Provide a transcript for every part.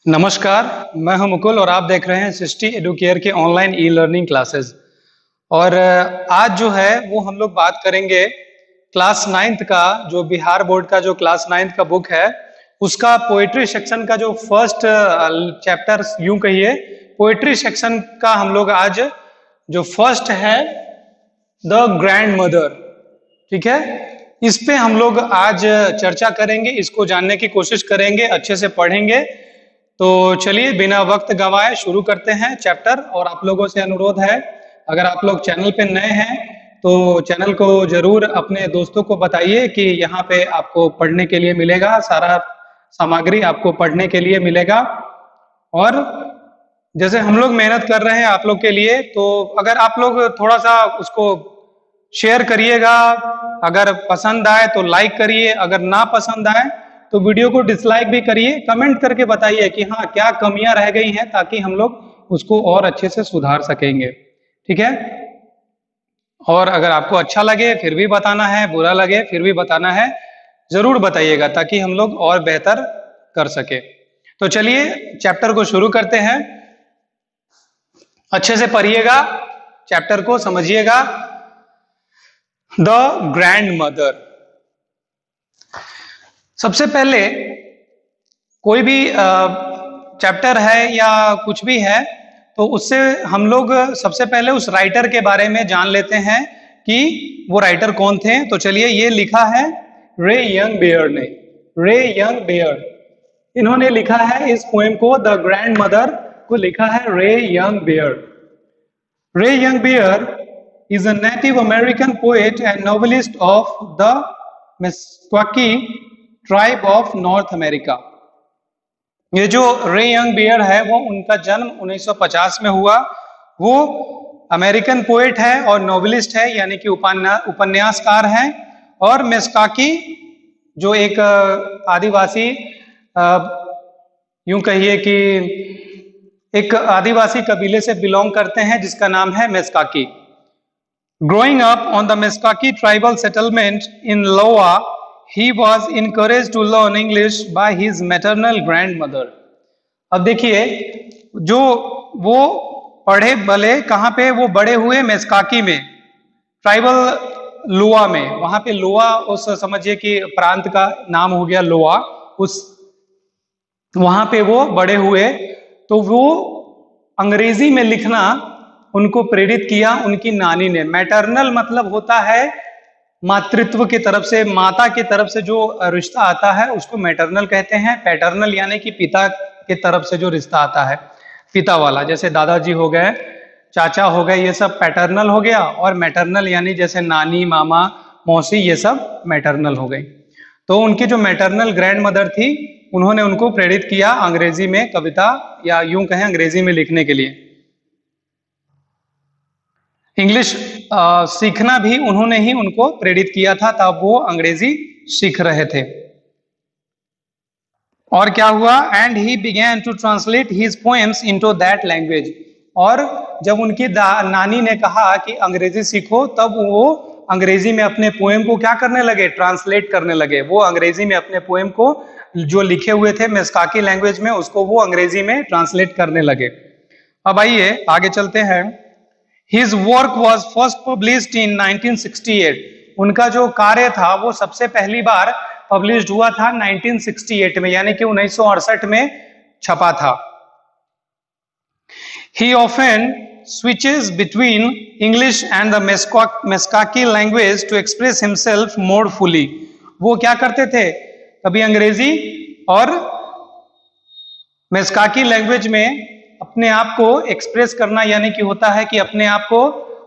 नमस्कार, मैं हूं मुकुल और आप देख रहे हैं सिस्टी एडुकेयर के ऑनलाइन ई लर्निंग क्लासेस। और आज जो है वो हम लोग बात करेंगे क्लास 9th का, जो बिहार बोर्ड का जो क्लास 9th का बुक है उसका पोएट्री सेक्शन का जो फर्स्ट चैप्टर, यूं कहिए पोएट्री सेक्शन का हम लोग आज जो फर्स्ट है द ग्रैंड मदर, ठीक है, इस पे हम लोग आज चर्चा करेंगे, इसको जानने की कोशिश करेंगे, अच्छे से पढ़ेंगे। तो चलिए बिना वक्त गंवाए शुरू करते हैं चैप्टर। और आप लोगों से अनुरोध है, अगर आप लोग चैनल पे नए हैं तो चैनल को जरूर अपने दोस्तों को बताइए कि यहाँ पे आपको पढ़ने के लिए मिलेगा, सारा सामग्री आपको पढ़ने के लिए मिलेगा। और जैसे हम लोग मेहनत कर रहे हैं आप लोग के लिए, तो अगर आप लोग थोड़ा सा उसको शेयर करिएगा, अगर पसंद आए तो लाइक करिए, अगर ना पसंद आए तो वीडियो को डिसलाइक भी करिए, कमेंट करके बताइए कि हाँ क्या कमियां रह गई हैं, ताकि हम लोग उसको और अच्छे से सुधार सकेंगे, ठीक है। और अगर आपको अच्छा लगे फिर भी बताना है, बुरा लगे फिर भी बताना है, जरूर बताइएगा ताकि हम लोग और बेहतर कर सके। तो चलिए चैप्टर को शुरू करते हैं। अच्छे से पढ़िएगा, चैप्टर को समझिएगा। The grand mother. सबसे पहले कोई भी चैप्टर है या कुछ भी है तो उससे हम लोग सबसे पहले उस राइटर के बारे में जान लेते हैं कि वो राइटर कौन थे। तो चलिए, ये लिखा है रे यंगबेयर ने। रे यंगबेयर इन्होंने लिखा है इस पोएम को, द ग्रैंड मदर को लिखा है रे यंगबेयर। रे यंगबेयर is a Native American poet and novelist of the Meskwaki tribe of North America। ये जो रे यंगबेयर है वो उनका जन्म 1950 में हुआ। वो अमेरिकन पोएट है और नोवेलिस्ट है, यानी कि उपन्यासकार हैं। और मेस्काकी जो एक आदिवासी, यूं कहिए कि एक आदिवासी कबीले से बिलोंग करते हैं जिसका नाम है मेस्काकी। Growing up on the Meskwaki tribal settlement in Iowa, he was encouraged to learn English by his maternal grandmother। अब देखिए, जो वो पढ़े भले कहाँ पे, वो बड़े हुए मेस्काकी में, ट्राइबल लोआ में। वहां पे लोआ उस समझिए कि प्रांत का नाम हो गया लोआ, उस वहां पे वो बड़े हुए। तो वो अंग्रेजी में लिखना उनको प्रेरित किया उनकी नानी ने। मैटरनल मतलब होता है मातृत्व की तरफ से, माता की तरफ से जो रिश्ता आता है उसको मैटरनल कहते हैं। पैटर्नल यानी कि पिता की तरफ से जो रिश्ता आता है, पिता वाला, जैसे दादाजी हो गए, चाचा हो गए, ये सब पैटर्नल हो गया। और मैटरनल यानी जैसे नानी, मामा, मौसी, ये सब मैटरनल हो गई। तो उनकी जो मैटरनल ग्रैंड मदर थी, उन्होंने उनको प्रेरित किया अंग्रेजी में कविता, या यूं कहें अंग्रेजी में लिखने के लिए। इंग्लिश सीखना भी उन्होंने ही उनको प्रेरित किया था, तब वो अंग्रेजी सीख रहे थे। और क्या हुआ, and he began to translate his poems into that language. और जब उनकी नानी ने कहा कि अंग्रेजी सीखो, तब वो अंग्रेजी में अपने पोएम को क्या करने लगे, ट्रांसलेट करने लगे। वो अंग्रेजी में अपने पोएम को जो लिखे हुए थे मेस्काकी लैंग्वेज में, उसको वो अंग्रेजी में ट्रांसलेट करने लगे। अब आइए आगे चलते हैं। His work was first published in 1968। उनका जो कार्य था वो सबसे पहली बार पब्लिश्ड हुआ था 1968 में, यानी कि 1968 में छपा था। He often switches between English and the Meskwaki language to express himself more fully। वो क्या करते थे, कभी अंग्रेजी और मेस्काकी लैंग्वेज में अपने आप को एक्सप्रेस करना, यानी कि होता है कि अपने आप को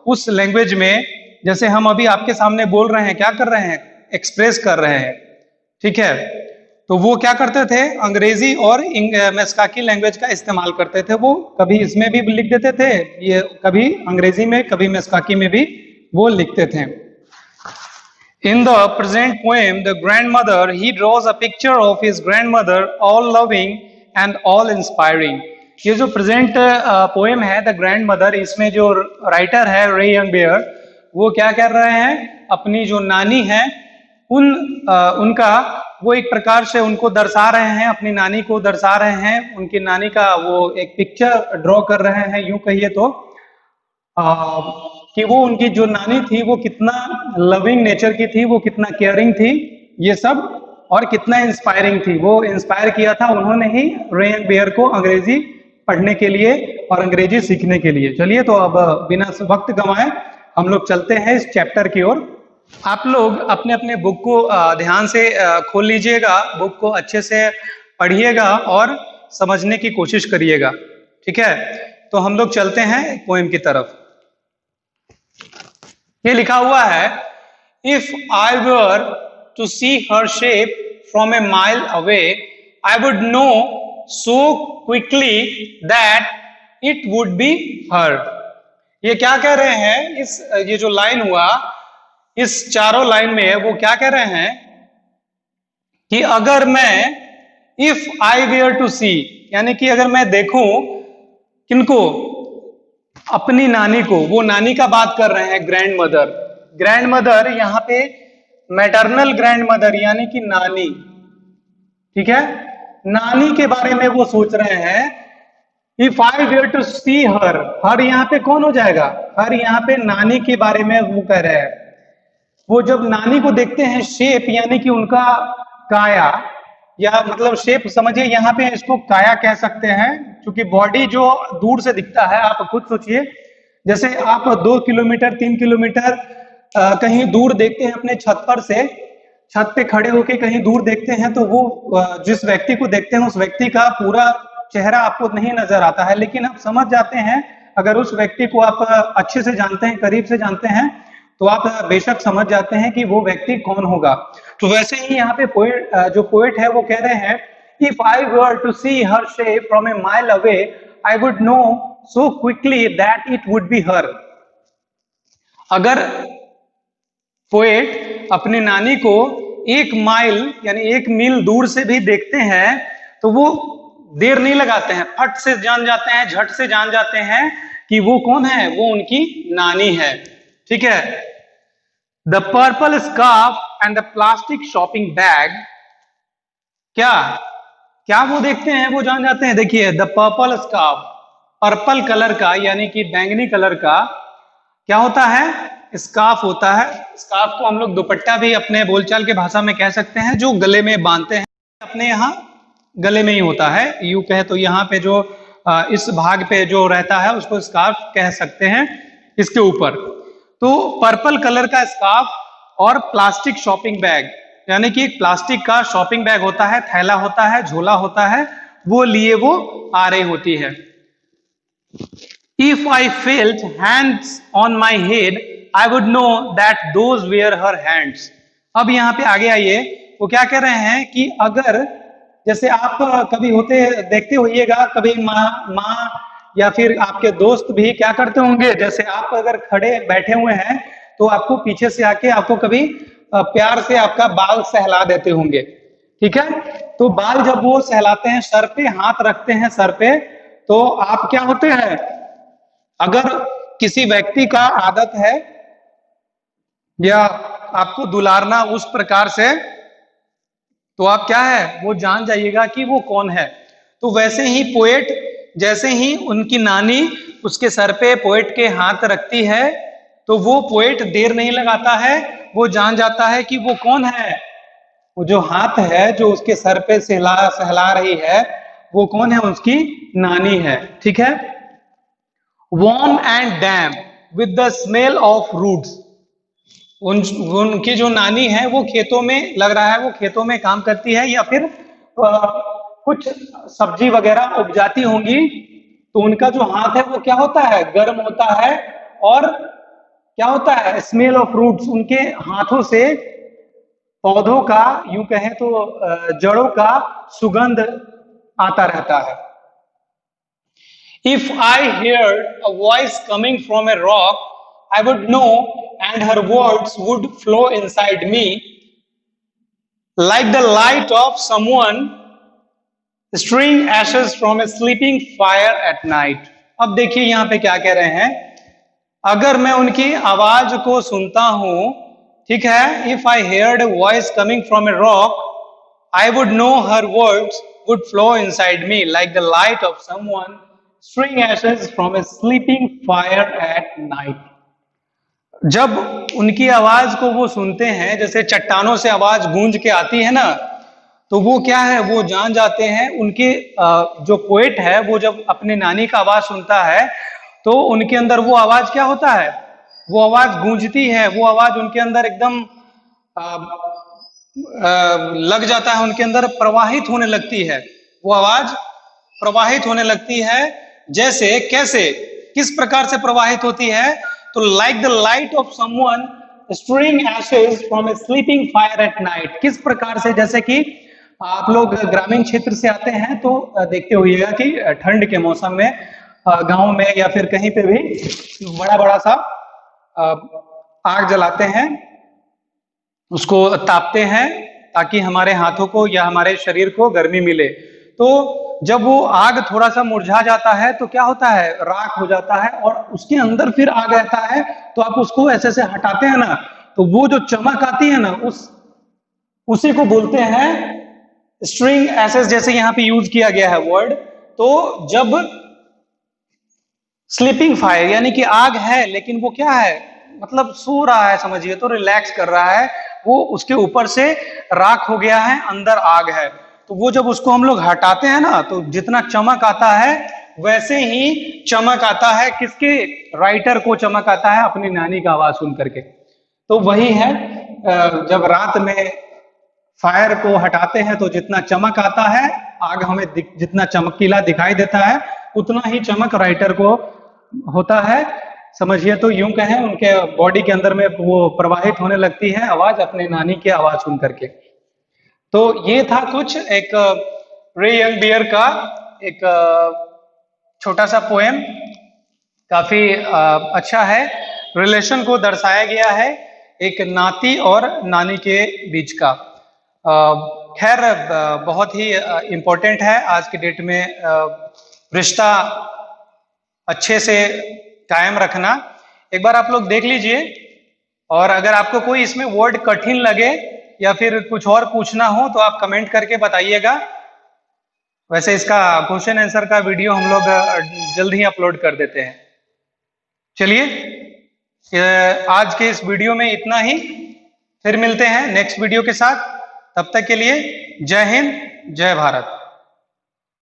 उस लैंग्वेज में, जैसे हम अभी आपके सामने बोल रहे हैं, क्या कर रहे हैं, एक्सप्रेस कर रहे हैं, ठीक है। तो वो क्या करते थे, अंग्रेजी और मेस्काकी लैंग्वेज का इस्तेमाल करते थे। वो कभी इसमें भी लिख देते थे, ये कभी अंग्रेजी में कभी मेस्काकी में भी वो लिखते थे। In the present poem, The Grandmother, he draws a picture of his grandmother, all loving and all inspiring। ये जो प्रेजेंट पोएम है द ग्रैंड मदर, इसमें जो राइटर है रे यंगबेयर, वो क्या कर रहे हैं, अपनी जो नानी है उनका वो एक प्रकार से उनको दर्शा रहे हैं, अपनी नानी को दर्शा रहे हैं, उनकी नानी का वो एक पिक्चर ड्रॉ कर रहे हैं, यूं कहिए तो कि वो उनकी जो नानी थी वो कितना लविंग नेचर की थी, वो कितना केयरिंग थी, ये सब, और कितना इंस्पायरिंग थी। वो इंस्पायर किया था उन्होंने ही रेन बेयर को अंग्रेजी पढ़ने के लिए और अंग्रेजी सीखने के लिए। चलिए तो अब बिना वक्त गंवाए हम लोग चलते हैं इस चैप्टर की ओर। आप लोग अपने अपने बुक को ध्यान से खोल लीजिएगा, बुक को अच्छे से पढ़िएगा और समझने की कोशिश करिएगा, ठीक है। तो हम लोग चलते हैं पोएम की तरफ। ये लिखा हुआ है, if I were to see her shape from a mile away I would know so quickly that it would be her. ये क्या कह रहे हैं, इस ये जो लाइन हुआ, इस चारों लाइन में वो क्या कह रहे हैं कि अगर मैं, इफ आई वेयर टू सी, यानी कि अगर मैं देखूं किनको, अपनी नानी को, वो नानी का बात कर रहे हैं, ग्रैंड मदर। ग्रैंड मदर यहाँ पे मैटरनल ग्रैंड मदर यानी कि नानी, ठीक है, नानी के बारे में वो सोच रहे हैं। If I where to see हर, हर यहाँ पे कौन हो जाएगा, हर यहाँ पे नानी के बारे में वो कह रहे हैं। वो जब नानी को देखते हैं, शेप यानी कि उनका काया, या मतलब शेप समझिए, यहाँ पे इसको काया कह सकते हैं, क्योंकि बॉडी जो दूर से दिखता है, आप खुद सोचिए, जैसे आप 2 किलोमीटर 3 किलोमीटर कहीं दूर देखते हैं अपने छत पर से, छत पे खड़े होके कहीं दूर देखते हैं, तो वो जिस व्यक्ति को देखते हैं उस व्यक्ति का पूरा चेहरा आपको नहीं नजर आता है, लेकिन आप समझ जाते हैं, अगर उस व्यक्ति को आप अच्छे से जानते हैं, करीब से जानते हैं, तो आप बेशक समझ जाते हैं कि वो व्यक्ति कौन होगा। तो वैसे ही यहाँ पे पोएट, जो पोएट है वो कह रहे हैं, if I were to see her shape from a mile away I would know so quickly that it would be her. अगर पोएट अपनी नानी को 1 माइल यानी 1 मील दूर से भी देखते हैं तो वो देर नहीं लगाते हैं, फट से जान जाते हैं, झट से जान जाते हैं कि वो कौन है, वो उनकी नानी है, ठीक है। The purple scarf and the plastic shopping bag, क्या क्या वो देखते हैं, वो जान जाते हैं। देखिए, the purple scarf, purple colour का यानी कि बैंगनी कलर का क्या होता है, स्कार्फ होता है। स्कार्फ को हम लोग दुपट्टा भी अपने बोलचाल के भाषा में कह सकते हैं, जो गले में बांधते हैं, अपने यहाँ गले में ही होता है, यूं कहे तो यहाँ पे जो इस भाग पे जो रहता है उसको स्कार्फ कह सकते हैं, इसके ऊपर। तो पर्पल कलर का स्कार्फ और प्लास्टिक शॉपिंग बैग, यानी कि एक प्लास्टिक का शॉपिंग बैग होता है, थैला होता है, झोला होता है, वो लिए वो आ रही होती है। If I felt hands on my head, I would know that those were her hands. अब यहाँ पे आगे आइए, वो क्या कह रहे हैं कि अगर, जैसे आप कभी होते देखते होइएगा, कभी माँ या फिर आपके दोस्त भी क्या करते होंगे, जैसे आप अगर खड़े बैठे हुए हैं तो आपको पीछे से आके आपको कभी प्यार से आपका बाल सहला देते होंगे, ठीक है। तो बाल जब वो सहलाते हैं, सर पे हाथ रखते हैं सर पे, तो आप क्या होते हैं, अगर किसी व्यक्ति का आदत है या आपको दुलारना उस प्रकार से, तो आप क्या है, वो जान जाइएगा कि वो कौन है। तो वैसे ही पोएट, जैसे ही उनकी नानी उसके सर पे पोएट के हाथ रखती है, तो वो पोएट देर नहीं लगाता है, वो जान जाता है कि वो कौन है, वो जो हाथ है जो उसके सर पे सहला रही है, वो कौन है, उसकी नानी है, ठीक है। warm and damp with the smell of roots, उनकी जो नानी है वो खेतों में, लग रहा है वो खेतों में काम करती है या फिर कुछ सब्जी वगैरह उपजाती होंगी, तो उनका जो हाथ है वो क्या होता है, गर्म होता है, और क्या होता है, स्मेल ऑफ रूट्स, उनके हाथों से पौधों का, यूं कहें तो जड़ों का सुगंध आता रहता है। If I heard a voice coming from a rock, I would know, and her words would flow inside me like the light of someone stirring ashes from a sleeping fire at night. अब देखिए यहाँ पे क्या कह रहे हैं, अगर मैं उनकी आवाज को सुनता हूं, ठीक है, if I heard a voice coming from a rock, I would know her words would flow inside me like the light of someone string ashes from a sleeping fire at night. जब उनकी आवाज को वो सुनते हैं, जैसे चट्टानों से आवाज गूंज के आती है ना, तो वो क्या है, वो जान जाते हैं। उनके जो पोएट है वो जब अपने नानी का आवाज सुनता है तो उनके अंदर वो आवाज क्या होता है, वो आवाज गूंजती है, वो आवाज उनके अंदर एकदम लग जाता है, उनके अंदर प्रवाहित होने लगती है, वो आवाज प्रवाहित होने लगती है। जैसे, कैसे, किस प्रकार से प्रवाहित होती है, तो like the light of someone string ashes from A sleeping fire at night. किस प्रकार से, जैसे कि आप लोग ग्रामीण क्षेत्र से आते हैं तो देखते होइएगा कि ठंड के मौसम में गांव में या फिर कहीं पे भी बड़ा बड़ा सा आग जलाते हैं, उसको तापते हैं ताकि हमारे हाथों को या हमारे शरीर को गर्मी मिले। तो जब वो आग थोड़ा सा मुरझा जाता है तो क्या होता है, राख हो जाता है और उसके अंदर फिर आग रहता है। तो आप उसको ऐसे से हटाते हैं ना, तो वो जो चमक आती है ना, उसी को बोलते हैं स्ट्रिंग एशेस, जैसे यहां पे यूज किया गया है वर्ड। तो जब स्लीपिंग फायर यानी कि आग है लेकिन वो क्या है, मतलब सो रहा है, समझिए, तो रिलैक्स कर रहा है, वो उसके ऊपर से राख हो गया है, अंदर आग है। तो वो जब उसको हम लोग हटाते हैं ना, तो जितना चमक आता है वैसे ही चमक आता है, किसके, राइटर को चमक आता है अपनी नानी का आवाज सुन करके। तो वही है, जब रात में फायर को हटाते हैं तो जितना चमक आता है, आग हमें जितना चमकीला दिखाई देता है, उतना ही चमक राइटर को होता है, समझिए। तो यूं कहें, उनके बॉडी के अंदर में वो प्रवाहित होने लगती है आवाज अपने नानी की आवाज सुन करके। तो ये था कुछ एक रे यंगबियर का एक छोटा सा पोएम, काफी अच्छा है। रिलेशन को दर्शाया गया है एक नाती और नानी के बीच का। खैर, बहुत ही इम्पोर्टेंट है आज के डेट में रिश्ता अच्छे से कायम रखना। एक बार आप लोग देख लीजिए, और अगर आपको कोई इसमें वर्ड कठिन लगे या फिर कुछ और पूछना हो तो आप कमेंट करके बताइएगा। वैसे इसका क्वेश्चन आंसर का वीडियो हम लोग जल्द ही अपलोड कर देते हैं। चलिए, आज के इस वीडियो में इतना ही, फिर मिलते हैं नेक्स्ट वीडियो के साथ। तब तक के लिए जय हिंद, जय भारत।